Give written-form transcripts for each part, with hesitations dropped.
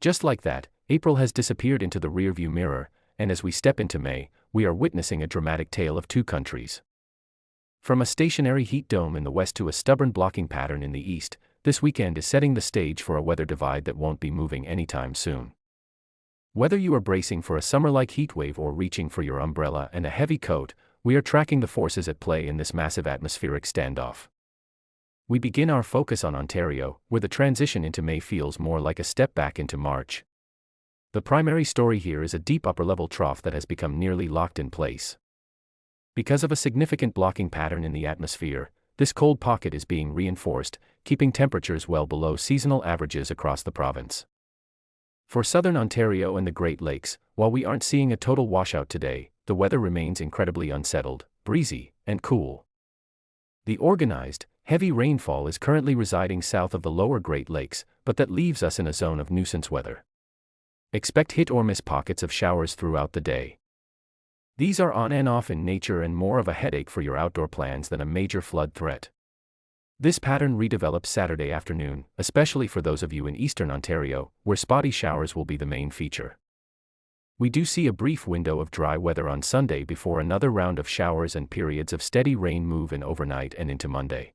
Just like that, April has disappeared into the rearview mirror, and as we step into May, we are witnessing a dramatic tale of two countries. From a stationary heat dome in the west to a stubborn blocking pattern in the east, this weekend is setting the stage for a weather divide that won't be moving anytime soon. Whether you are bracing for a summer-like heat wave or reaching for your umbrella and a heavy coat, we are tracking the forces at play in this massive atmospheric standoff. We begin our focus on Ontario, where the transition into May feels more like a step back into March. The primary story here is a deep upper-level trough that has become nearly locked in place. Because of a significant blocking pattern in the atmosphere, this cold pocket is being reinforced, keeping temperatures well below seasonal averages across the province. For southern Ontario and the Great Lakes, while we aren't seeing a total washout today, the weather remains incredibly unsettled, breezy, and cool. The organized, heavy rainfall is currently residing south of the lower Great Lakes, but that leaves us in a zone of nuisance weather. Expect hit or miss pockets of showers throughout the day. These are on and off in nature and more of a headache for your outdoor plans than a major flood threat. This pattern redevelops Saturday afternoon, especially for those of you in eastern Ontario, where spotty showers will be the main feature. We do see a brief window of dry weather on Sunday before another round of showers and periods of steady rain move in overnight and into Monday.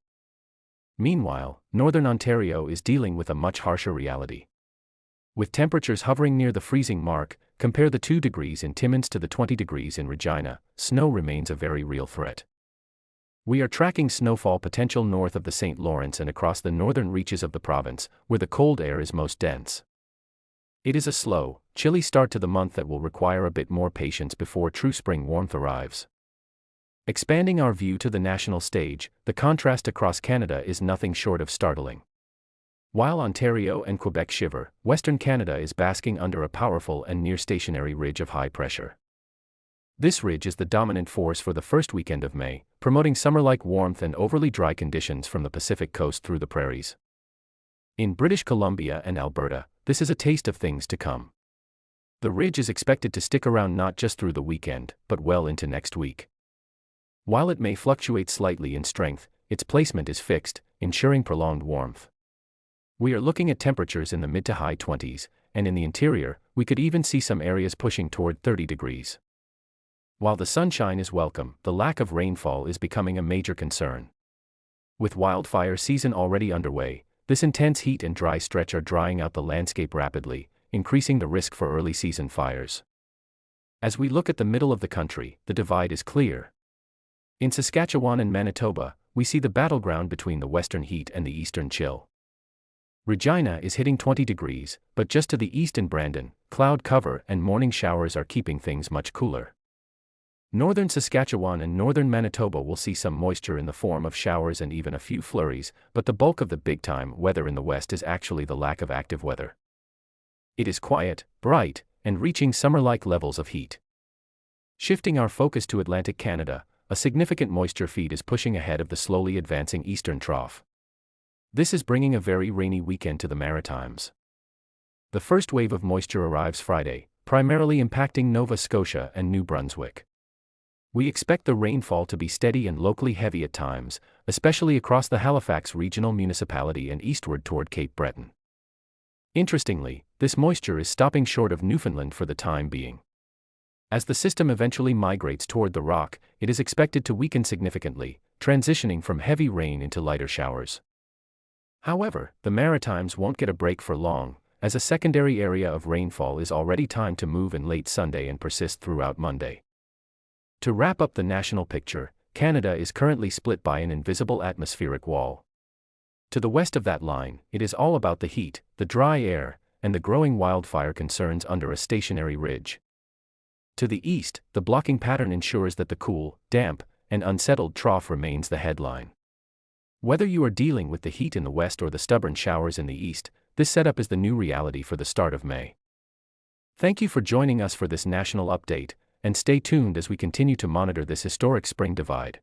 Meanwhile, northern Ontario is dealing with a much harsher reality. With temperatures hovering near the freezing mark, compare the 2 degrees in Timmins to the 20 degrees in Regina, snow remains a very real threat. We are tracking snowfall potential north of the St. Lawrence and across the northern reaches of the province, where the cold air is most dense. It is a slow, chilly start to the month that will require a bit more patience before true spring warmth arrives. Expanding our view to the national stage, the contrast across Canada is nothing short of startling. While Ontario and Quebec shiver, Western Canada is basking under a powerful and near-stationary ridge of high pressure. This ridge is the dominant force for the first weekend of May, promoting summer-like warmth and overly dry conditions from the Pacific coast through the prairies. In British Columbia and Alberta, this is a taste of things to come. The ridge is expected to stick around not just through the weekend, but well into next week. While it may fluctuate slightly in strength, its placement is fixed, ensuring prolonged warmth. We are looking at temperatures in the mid to high 20s, and in the interior, we could even see some areas pushing toward 30 degrees. While the sunshine is welcome, the lack of rainfall is becoming a major concern. With wildfire season already underway, this intense heat and dry stretch are drying out the landscape rapidly, increasing the risk for early season fires. As we look at the middle of the country, the divide is clear. In Saskatchewan and Manitoba, we see the battleground between the western heat and the eastern chill. Regina is hitting 20 degrees, but just to the east in Brandon, cloud cover and morning showers are keeping things much cooler. Northern Saskatchewan and northern Manitoba will see some moisture in the form of showers and even a few flurries, but the bulk of the big-time weather in the west is actually the lack of active weather. It is quiet, bright, and reaching summer-like levels of heat. Shifting our focus to Atlantic Canada, a significant moisture feed is pushing ahead of the slowly advancing eastern trough. This is bringing a very rainy weekend to the Maritimes. The first wave of moisture arrives Friday, primarily impacting Nova Scotia and New Brunswick. We expect the rainfall to be steady and locally heavy at times, especially across the Halifax Regional Municipality and eastward toward Cape Breton. Interestingly, this moisture is stopping short of Newfoundland for the time being. As the system eventually migrates toward the Rock, it is expected to weaken significantly, transitioning from heavy rain into lighter showers. However, the Maritimes won't get a break for long, as a secondary area of rainfall is already timed to move in late Sunday and persist throughout Monday. To wrap up the national picture, Canada is currently split by an invisible atmospheric wall. To the west of that line, it is all about the heat, the dry air, and the growing wildfire concerns under a stationary ridge. To the east, the blocking pattern ensures that the cool, damp, and unsettled trough remains the headline. Whether you are dealing with the heat in the west or the stubborn showers in the east, this setup is the new reality for the start of May. Thank you for joining us for this national update, and stay tuned as we continue to monitor this historic spring divide.